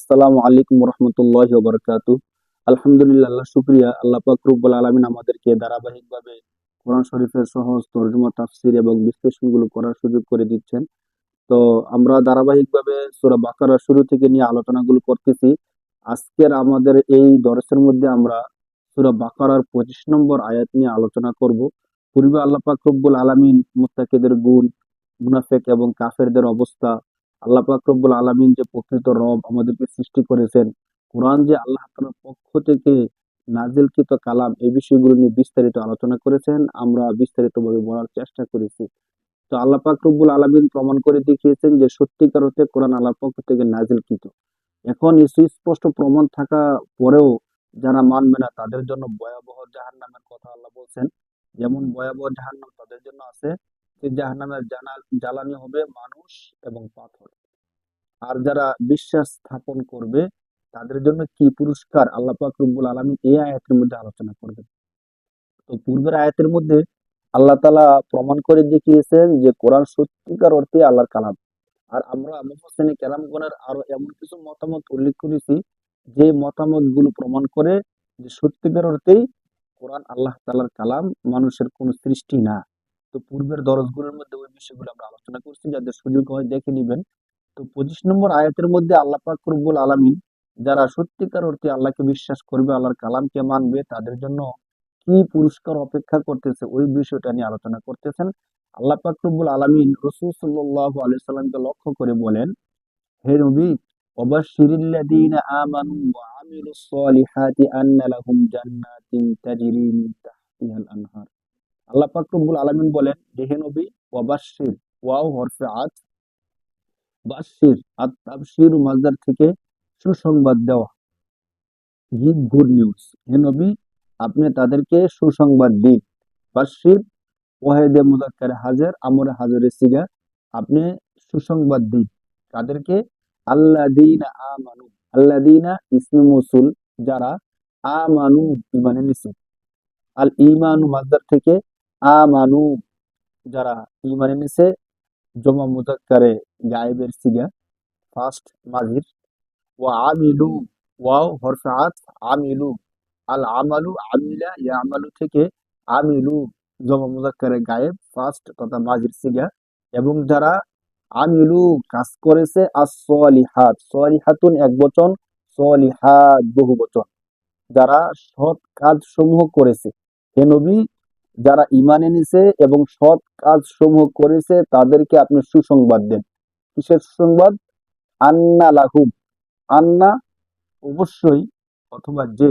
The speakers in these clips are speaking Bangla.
আসসালামু আলাইকুম রহমতুল্লাহি ওয়া বারাকাতুহু। আলহামদুলিল্লাহ, আল্লাহ শুকরিয়া। আল্লাহ পাক রব্বুল আলামিন আমাদেরকে ধারাবাহিকভাবে কোরআন শরীফের সহজ তরজমা, তাফসীর এবং বিশ্লেষণগুলো করার সুযোগ করে দিচ্ছেন। তো আমরা ধারাবাহিকভাবে সূরা বাকারা শুরু থেকে নিয়ে আলোচনাগুলো করতেছি। আজকের আমাদের এই দরসের মধ্যে আমরা সূরা বাকারার 25 নম্বর আয়াত নিয়ে আলোচনা করব। পূর্বে আল্লাহ পাক রব্বুল আলামিন মুত্তাকিদের গুণ, মুনাফিক এবং কাফেরদের অবস্থা, আল্লাহ পাক রব্বুল আলামিন যে প্রকৃত রব আমাদেরকে সৃষ্টি করেছেন, কোরআন যে আল্লাহ তাআলার পক্ষ থেকে নাজিলকৃত কালাম, এই বিষয়গুলো নিয়ে বিস্তারিত আলোচনা করেছেন। আমরা বিস্তারিতভাবে বলার চেষ্টা করেছি। তো আল্লাহ পাক রব্বুল আলামিন প্রমাণ করে দেখিয়েছেন যে সত্যিকার অর্থে কোরআন আল্লাহর পক্ষ থেকে নাজিলকৃত। এখন এই সুস্পষ্ট প্রমাণ থাকা পরেও যারা মানবে না তাদের জন্য ভয়াবহ জাহান্নামের কথা আল্লাহ বলছেন। যেমন ভয়াবহ জাহান্নাম তাদের জন্য আছে, সেই জাহান্নামের জ্বালানি হবে মানুষ এবং পাথর। আর যারা বিশ্বাস স্থাপন করবে তাদের জন্য কি পুরস্কার আল্লাহ পাক রব্বুল আলামিন এই আয়াতের মধ্যে আলোচনা করবেন। তো পূর্বের আয়াতের মধ্যে আল্লাহ তাআলা প্রমাণ করে দেখিয়েছেন যে কোরআন সত্যিকার অর্থে আল্লাহর কালাম। আর আমরা মুফাসসিরিনে কেরামগণের আরো এমন কিছু মতামত উল্লেখ করেছি যে মতামত গুলো প্রমাণ করে যে সত্যিকার অর্থেই কোরআন আল্লাহ তাআলার কালাম, মানুষের কোনো সৃষ্টি না। তো পূর্বের দরজগুলোর মধ্যে ওই বিষয়গুলো আমরা আলোচনা করছি, যাদের সুযোগ হয় দেখে নিবেন। তো 25 নম্বর আয়াতের মধ্যে আল্লাহ পাক রব্বুল আলামিন যারা সত্যিকার অর্থে আল্লাহকে বিশ্বাস করবে, আল্লাহর কালামকে মানবে, তাদের জন্য কি পুরস্কার অপেক্ষা করতেছে ওই বিষয়টা নিয়ে আলোচনা করতেছেন। আল্লাহ পাক রব্বুল আলামিন রাসূল সাল্লাল্লাহু আলাইহি সাল্লামকে লক্ষ্য করে বলেন, হে নবী, ওয়াবাশশিরিল্লাযীনা আমানু ওয়া আমিলুস সলিহাতি আন্না লাহুম জান্নাতিন তাজরি মিন তাহতিহাল আনহার। আল্লাহ পাক রব্বুল আলামিন বলেন যে হে নবী, ওয়াবাশশির, ওয়াও হরফে আত, বাশশির আর তাবশির মাসদার থেকে সুসংবাদ দেওয়া, গিভ গুড নিউজ। হে নবী, আপনি তাদেরকে সুসংবাদ দিন। বাশশির ওয়াহেদে মুযাক্কারে হাজির, আমরে হাজিরের সিগা, আপনি সুসংবাদ দিন তাদেরকে। আল্লাযীনা আমানু, আল্লাযীনা ইসমে মৌসুল, যারা, আমানু ঈমান এনেছে, আল ঈমানু মাসদার থেকে আমানু, যারা ঈমান এনেছে, জমা মুযাক্কারে গায়েবের সিগা, ফার্স্ট মাজির। ওয়া আমিলু, ওয়াও হরফে আতফ, আমিলু, আল আমালু আমিলা ইয়ামালু থেকে আমিলু, জমা মুযাক্কারে গায়েব, ফার্স্ট তথা মাজির সিগা। এবং যারা আমিলু কাজ করেছে, as-সলিহাত, সলিহাতুন এক বচন, সলিহাত বহু বচন, যারা সৎ কাজ সমূহ করেছে। হে নবী, যারা ঈমান এনেছে এবং সৎ কাজ সমূহ করেছে তাদেরকে আপনি সুসংবাদ দেন। কিসের সুসংবাদ? আন্না লাহুম, আন্না অবশ্যই, অথবা যে,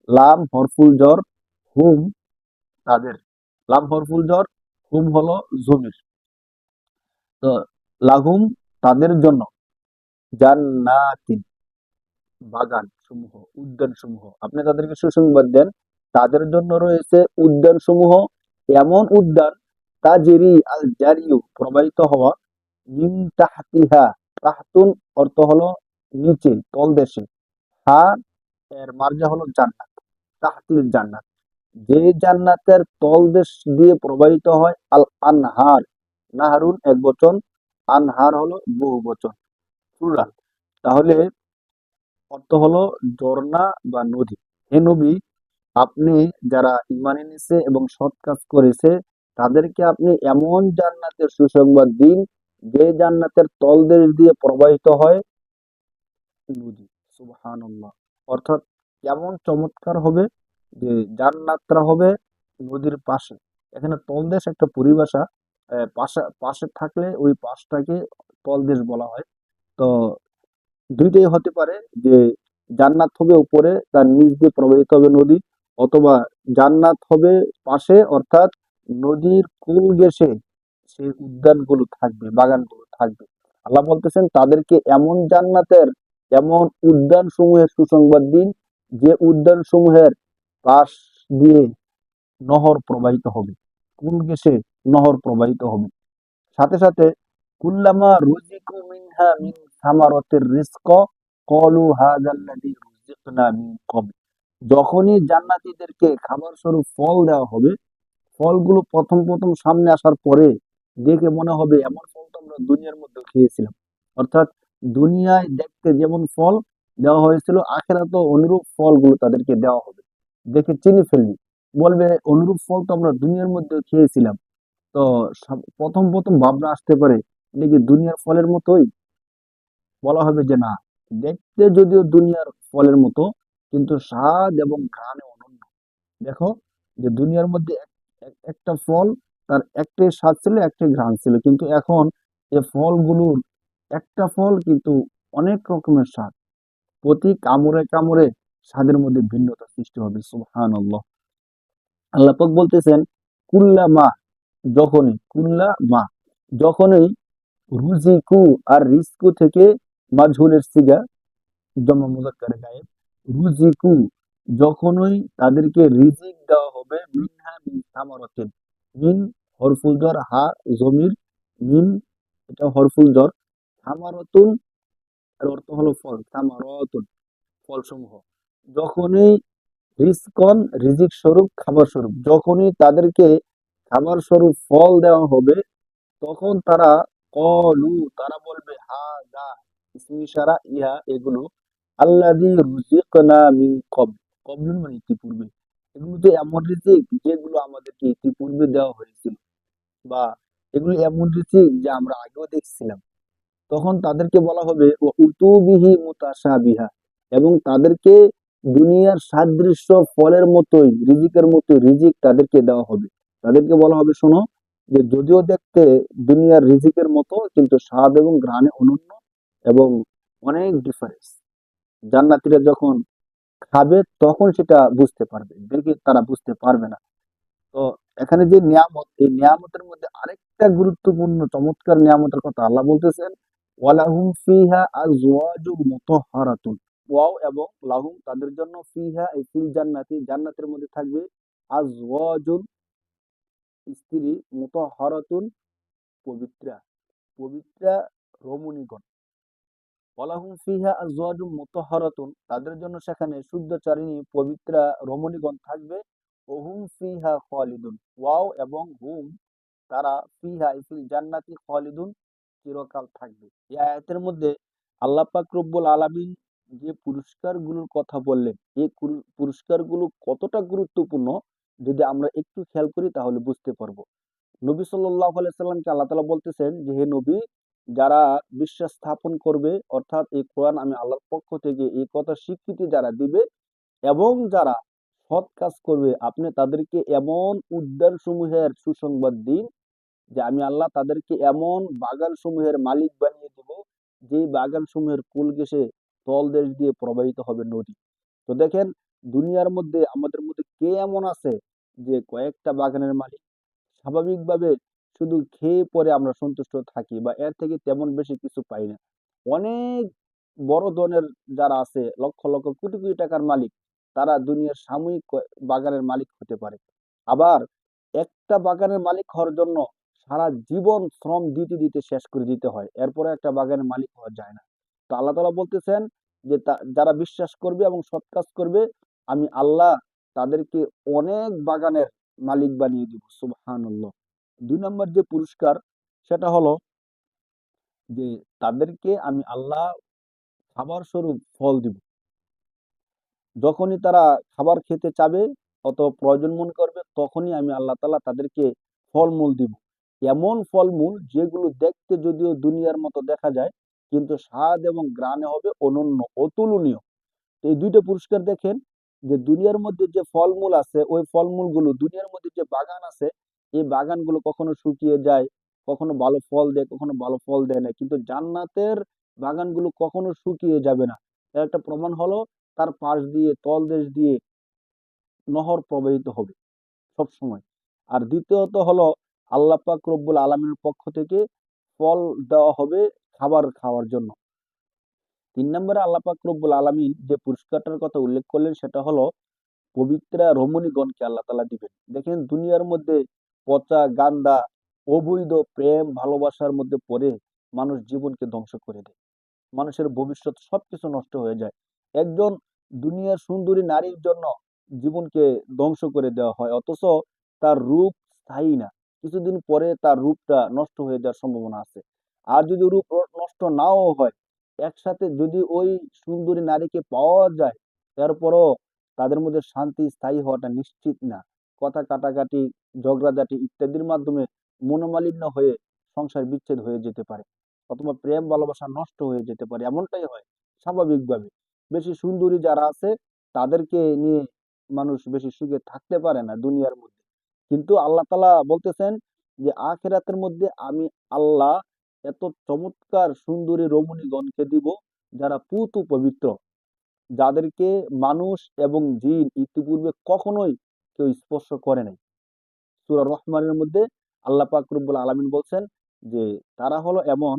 লাম হরফুল জর, হুম তাদের, লাম হরফুল জর, হুম হলো জমির। তো লাহুম তাদের জন্য, জান্নাতিন বাগান সমূহ, উদ্যান সমূহ, আপনি তাদেরকে সুসংবাদ দেন। তাদের জন্য রয়েছে উদ্যান সমূহ, এমন উদ্যান, তাজরি আল জারিউ প্রবাহিত হওয়া, মিন তাহতিহা, তাহতুন অর্থ হলো নিচে, তলদেশে, হা এর মার্জা হলো জান্নাত, তাহতিল জান্নাত, যে জান্নাতের তলদেশ দিয়ে প্রবাহিত হয়, আল আনহার, নাহারুন এক বচন, আনহার হলো বহু বচন, প্লুরাল। তাহলে অর্থ হলো ঝর্ণা বা নদী। হে নবী, আপনি যারা ঈমান এনেছে এবং সৎ কাজ করেছে তাদেরকে আপনি এমন জান্নাতের সুসংবাদ দিন যে জান্নাতের তলদেশ দিয়ে প্রবাহিত হয় নদী। সুবহানাল্লাহ। অর্থাৎ কেমন চমৎকার হবে যে জান্নাতটা হবে নদীর পাশে। এখানে তলদেশ একটা পরিভাষা, পাশে পাশে থাকলে ওই পাশটাকে তলদেশ বলা হয়। তো দুইটাই হতে পারে, যে জান্নাত হবে উপরে, তার নিচ দিয়ে প্রবাহিত হবে নদী, অথবা জান্নাত হবে পাশে, অর্থাৎ নদীর কুল ঘেঁষে সেই উদ্যানগুলো থাকবে, বাগানগুলো থাকবে। আল্লাহ বলতেছেন তাদেরকে এমন জান্নাতের, এমন উদ্যান সমূহের সুসংবাদ দিন যে উদ্যান সমূহের পাশ দিয়ে নহর প্রবাহিত হবে, কুল ঘেঁষে নহর প্রবাহিত হবে। সাথে সাথে কুল্লামা রুজিকু মিনহা মিন সামারাতির রিজক ক্বালু হাযাল্লাযী রুজিকনা মিন ক্বাবল, যখনই জান্নাতীদেরকে খাবার স্বরূপ ফল দেওয়া হবে, ফলগুলো প্রথম প্রথম সামনে আসার পরে দেখে মনে হবে এমন ফল তো আমরা দুনিয়ার মধ্যে খেয়েছিলাম। অর্থাৎ দুনিয়ায় দেখতে যেমন ফল, দেওয়া হয়েছিল, আখেরাতেও অনুরূপ ফলগুলো তাদেরকে দেওয়া হবে। দেখে চিনে ফেলবি, বলবে অনুরূপ ফল তো আমরা দুনিয়ার মধ্যে খেয়েছিলাম। তো প্রথম প্রথম ভাবনা আসতে পারে এটা কি দুনিয়ার ফলের মতোই? বলা হবে যে না, দেখতে যদিও দুনিয়ার ফলের মতো, কিন্তু স্বাদ এবং ঘ্রাণে অনন্য। দেখো, যে দুনিয়ার মধ্যে একটা ফল, তার একটাই স্বাদ ছিল, একটাই ঘ্রাণ ছিল, কিন্তু এখন এই ফলগুলোর একটা ফল কিন্তু অনেক রকমের স্বাদ। প্রতি কামড়ে কামড়ে স্বাদের মধ্যে ভিন্নতা সৃষ্টি হবে। সুবহানাল্লাহ। আল্লাহ পাক বলতেছেন, কুল্লা মা, যখনই রুজিকু, আর রিস্কু থেকে মাজহুলের সিগা, জমা মুজাক্কারে গায়েব, রুজিকু, যখনই তাদেরকে রিজিক দেওয়া হবে, মিনহা মিন সামারাতিন, মিন হরফুল জ্বর, হা জমির, মিন এটা হরফুল জ্বর, সামারাতুন এর অর্থ হলো ফল, সামারাতুন ফলসমূহ। যখনই রিজকন, রিজিক স্বরূপ, খাবার স্বরূপ, যখনই তাদেরকে খাবার স্বরূপ ফল দেওয়া হবে, তখন তারা কলু, তারা বলবে হাযা, ইসমে ইশারা ইহা, এগুলো, আল্লাযী রুজিকনা মিন ক্বাবল, ক্বাবলুন মানে ইতিপূর্বে, এগুলো তো এমন রিজিক যেগুলো আমাদেরকে ইতিপূর্বে দেওয়া হয়েছিল, বা এগুলো এমন রিজিক যে আমরা আগেও দেখছিলাম। তখন তাদেরকে বলা হবে ও উতুবিহি মুতাশাবিহা, এবং তাদেরকে দুনিয়ার সাদৃশ্য ফলের মতোই, রিজিকের মতোই রিজিক তাদেরকে দেওয়া হবে। তাদেরকে বলা হবে, শোনো, যে যদিও দেখতে দুনিয়ার রিজিকের মতো, কিন্তু স্বাদ এবং ঘ্রাণে অনন্য এবং অনেক ডিফারেন্স। জান্নাতীরা যখন খাবে তখন সেটা বুঝতে পারবে, দেখে তারা বুঝতে পারবে না। তো এখানে যে নিয়ামত, এই নিয়ামতের মধ্যে আরেকটা গুরুত্বপূর্ণ চমৎকার নিয়ামতের কথা আল্লাহ বলতেছেন, ওয়ালাহুম ফিহা আজওয়াজুম মুতাহহারাতুন, ওয়াও এবং লাহুম তাদের জন্য, ফিহা এই ফিল জান্নাতি জান্নাতের মধ্যে থাকবে, আজওয়াজুন স্ত্রী, মুতাহহারাতুন পবিত্রা, পবিত্রা রমণীগণ। ওয়ালাহুম ফিহা আজওয়াজুম মুতাহহারাতুন, তাদের জন্য সেখানে শুদ্ধচারিণী পবিত্রা রমণীগণ থাকবে। ওহুম ফিহা খালিদুন, ওয়াও এবং হুম তারা, ফিহা ফিল জান্নাতি খালিদুন চিরকাল থাকবে। এই আয়াতের মধ্যে আল্লাহ পাক রব্বুল আলামিন যে পুরস্কারগুলোর কথা বললেন, এই পুরস্কারগুলো কতটা গুরুত্বপূর্ণ যদি আমরা একটু খেয়াল করি তাহলে বুঝতে পারবো। নবী সাল্লাল্লাহু আলাইহি সাল্লামকে আল্লাহ তাআলা বলতেছেন যে, হে নবী, যারা বিশ্বাস স্থাপন করবে, অর্থাৎ এই কোরআন আমি আল্লাহর পক্ষ থেকে এই কথা স্বীকৃতি যারা দিবে, এবং যারা সৎ কাজ করবে, আপনি তাদেরকে এমন উদ্যান সমূহের সুসংবাদ দিন যে আমি আল্লাহ তাদেরকে এমন বাগান সমূহের মালিক বানিয়ে দেব, যে বাগান সমূহের কুল ঘেঁষে তলদেশ দিয়ে প্রবাহিত হবে নদী। তো দেখেন, দুনিয়ার মধ্যে আমাদের মধ্যে কে এমন আছে যে কয়েকটা বাগানের মালিক? স্বাভাবিকভাবে শুধু খেয়ে পরে আমরা সন্তুষ্ট থাকি, বা এর থেকে তেমন বেশি কিছু পাই না। অনেক বড় ধরনের যারা আছে, লক্ষ লক্ষ কোটি কোটি টাকার মালিক, তারা দুনিয়ার সাময়িক বাগানের মালিক হতে পারে। আবার একটা বাগানের মালিক হওয়ার জন্য সারা জীবন শ্রম দিতে দিতে শেষ করে দিতে হয়, এরপরে একটা বাগানের মালিক হওয়া যায় না। তো আল্লাহ তাআলা বলতেছেন যে যারা বিশ্বাস করবে এবং সৎ কাজ করবে, আমি আল্লাহ তাদেরকে অনেক বাগানের মালিক বানিয়ে দিব। সুবহানাল্লাহ। ২ নম্বর যে পুরস্কার, সেটা হলো যে তাদেরকে আমি আল্লাহ খাবার স্বরূপ ফল দিব। যখনই তারা খাবার খেতে চাবে অথবা প্রয়োজন মনে করবে, তখনই আমি আল্লাহ তাআলা তাদেরকে ফলমূল দিব। এমন ফলমূল যেগুলো দেখতে যদিও দুনিয়ার মতো দেখা যায়, কিন্তু স্বাদ এবং ঘ্রাণে হবে অনন্য, অতুলনীয়। এই ২ টা পুরস্কার দেখেন, যে দুনিয়ার মধ্যে যে ফলমূল আছে, ওই ফলমূলগুলো, দুনিয়ার মধ্যে যে বাগান আছে, এই বাগানগুলো কখনো শুকিয়ে যায়, কখনো ভালো ফল দেয়, কখনো ভালো ফল দেয় না। কিন্তু জান্নাতের বাগানগুলো কখনো শুকিয়ে যাবে না। এর একটা প্রমাণ হলো, তার পাশ দিয়ে, তলদেশ দিয়ে নহর প্রবাহিত হবে সবসময়। আর দ্বিতীয়ত হলো, আল্লাহ পাক রব্বুল আলামিনের পক্ষ থেকে ফল দেওয়া হবে খাবার খাওয়ার জন্য। ৩ নম্বরে আল্লাহ পাক রব্বুল আলামিন যে পুরস্কারটার কথা উল্লেখ করলেন, সেটা হলো পবিত্রা রমণীগণকে আল্লাহ তাআলা দিবেন। দেখেন, দুনিয়ার মধ্যে পচা, গান্দা, অবৈধ প্রেম ভালোবাসার মধ্যে পড়ে মানুষ জীবনকে ধ্বংস করে দেয়। মানুষের ভবিষ্যৎ সবকিছু নষ্ট হয়ে যায়। একজন দুনিয়ার সুন্দরী নারীর জন্য জীবনকে ধ্বংস করে দেওয়া হয়, অথচ তার রূপ স্থায়ী না। কিছুদিন পরে তার রূপটা নষ্ট হয়ে যাওয়ার সম্ভাবনা আছে। আর যদি রূপ নষ্ট নাও হয়, একসাথে যদি ওই সুন্দরী নারীকে পাওয়া যায়, এরপরও তাদের মধ্যে শান্তি স্থায়ী হওয়াটা নিশ্চিত না। কথা কাটাকাটি, ঝগড়াঝাটি ইত্যাদির মাধ্যমে মনোমালিন্য হয়ে সংসার বিচ্ছেদ হয়ে যেতে পারে, অথবা প্রেম ভালোবাসা নষ্ট হয়ে যেতে পারে, এমনটাই হয় স্বাভাবিকভাবে। বেশি সুন্দরী যারা আছে তাদেরকে নিয়ে মানুষ বেশি সুখে থাকতে পারে না দুনিয়ার মধ্যে। কিন্তু আল্লাহ তাআলা বলতেছেন যে আখিরাতের মধ্যে আমি আল্লাহ এত চমৎকার সুন্দরী রমণীগণকে দিব যারা পুত পবিত্র, যাদেরকে মানুষ এবং জিন ইতিপূর্বে কখনোই কেউ স্পর্শ করে নাই। সূরা রহমানের মধ্যে আল্লাহ পাক রব্বুল আলামিন বলছেন যে তারা হলো এমন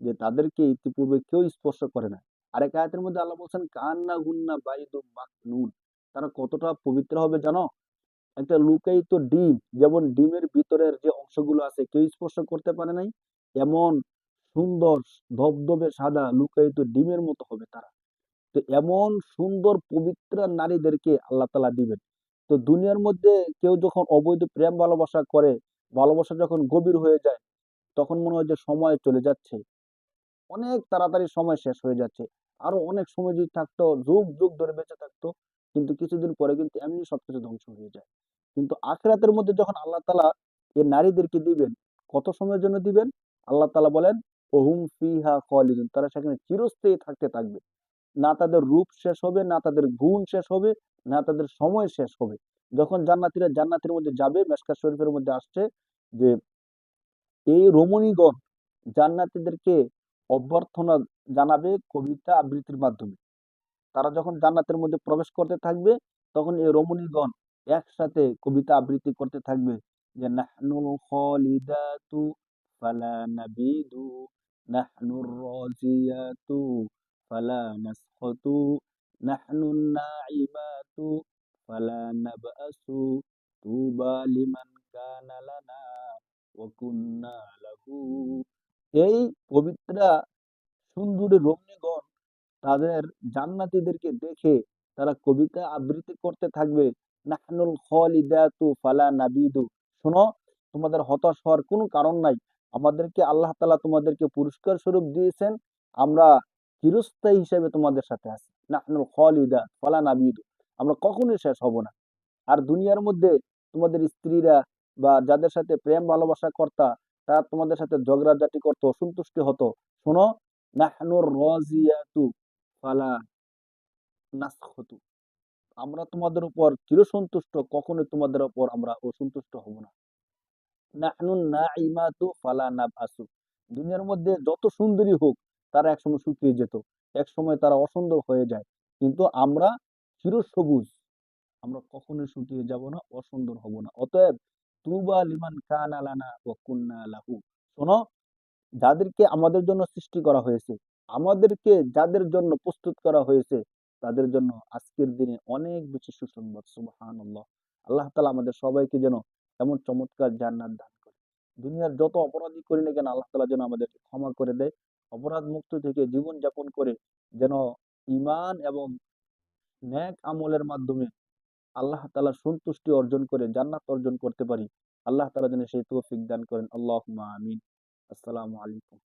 যে তাদেরকে ইতিপূর্বে কেউ স্পর্শ করে না। আরেক আয়াতের মধ্যে আল্লাহ বলছেন কান্না গুন্না বাইদু মাকনুন, তারা কতটা পবিত্র হবে জানো? একটা লুকায়িত ডিম, যেমন ডিমের ভিতরের যে অংশগুলো আছে কেউ স্পর্শ করতে পারে নাই, এমন সুন্দর ধবধবে সাদা লুকায়িত ডিমের মতো হবে তারা। তো এমন সুন্দর পবিত্র নারীদেরকে আল্লাহ তাআলা দিবেন। তো দুনিয়ার মধ্যে কেউ যখন অবৈধ প্রেম ভালোবাসা করে, ভালোবাসা যখন গভীর হয়ে যায়, তখন মনে হয় যে সময় চলে যাচ্ছে, অনেক তাড়াতাড়ি সময় শেষ হয়ে যাচ্ছে। আরো অনেক সময় যদি থাকতো, যুগ যুগ ধরে বেঁচে থাকতো, কিন্তু কিছুদিন পরে কিন্তু এমনি সবকিছু ধ্বংস হয়ে যায়। কিন্তু আখিরাতের মধ্যে যখন আল্লাহ তাআলা এই নারীদেরকে দিবেন, কত সময়ের জন্য দিবেন? আল্লাহ তাআলা বলেন ওহুম ফিহা খালিদুন, তারা সেখানে চিরস্থায়ী থাকতে থাকবে। না তাদের রূপ শেষ হবে, না তাদের গুণ শেষ হবে, না তাদের সময় শেষ হবে। যখন জান্নাতীরা জান্নাতের মধ্যে যাবে, মেশকাত শরীফের মধ্যে আসছে যে এই রমণীগণ জান্নাতীদেরকে অভ্যর্থনা জানাবে কবিতা আবৃত্তির মাধ্যমে। তারা যখন জান্নাতের মধ্যে প্রবেশ করতে থাকবে, তখন এই রমণীগণ একসাথে কবিতা আবৃত্তি করতে থাকবে যে নাহনুল খালিদাতু ফালা নাবিদু, নাহনুর রাজিয়াতু ফালা নাসখাতু, নাহনুন নাইমাতু ফালা নাবআসু, তুবা লিমান কানা লানা ওয়া কুন্না লাহু। এই পবিত্রা সুন্দরী রমণীগণ তাদের জান্নাতীদেরকে দেখে তারা কবিতা আবৃত্তি করতে থাকবে নাহনুল খালিদাতু ফালা নাবিদু, শোনো, তোমাদের হতাশ হওয়ার কোনো কারণ নাই, আমাদেরকে আল্লাহ তাআলা তোমাদেরকে পুরস্কার স্বরূপ দিয়েছেন, আমরা চিরস্থায়ী হিসেবে তোমাদের সাথে আছি। নাহনুল খালিদা ফালা নাবিদু, আমরা কখনোই শেষ হব না। আর দুনিয়ার মধ্যে তোমাদের স্ত্রীরা বা যাদের সাথে প্রেম ভালোবাসা করতা, তারা তোমাদের সাথে ঝগড়াঝাটি করতো, অসন্তুষ্টি হতো, শোনো, নাহনুর রাজিয়াতু ফালা নাসখতু, আমরা তোমাদের উপর চিরসন্তুষ্ট, কখনোই তোমাদের উপর আমরা অসন্তুষ্ট হব না। নাহনুন নাইমাতু ফালা নাবআসু, দুনিয়ার মধ্যে যত সুন্দরী হোক তারা একসময় শুকিয়ে যেত, একসময় তারা অসুন্দর হয়ে যায়, কিন্তু আমরা চিরসবুজ, আমরা কখনোই শুকিয়ে যাব না, অসুন্দর হব না। অতএব তুবা লিমান কানা লানা ওয়া কুন্না লাহু, শোনো, যাদেরকে আমাদের জন্য সৃষ্টি করা হয়েছে, আমাদেরকে যাদের জন্য প্রস্তুত করা হয়েছে, তাদের জন্য আজকের দিনে অনেক বেশি সুসংবাদ। সুবহানাল্লাহ। আল্লাহ তাআলা আমাদের সবাইকে যেন এমন চমৎকার জান্নাত দান করে। দুনিয়ার যত অপরাধী করি না কেন, আল্লাহ তাআলা যেন আমাদেরকে ক্ষমা করে দেয়, অপরাধ মুক্ত থেকে জীবন যাপন করে যেন ঈমান এবং নেক আমলের মাধ্যমে আল্লাহ তাআলার সন্তুষ্টি অর্জন করে জান্নাত অর্জন করতে পারি। আল্লাহ তাআলা যেন সেই তৌফিক দান করেন। আল্লাহুম্মা আমিন। আসসালামু আলাইকুম।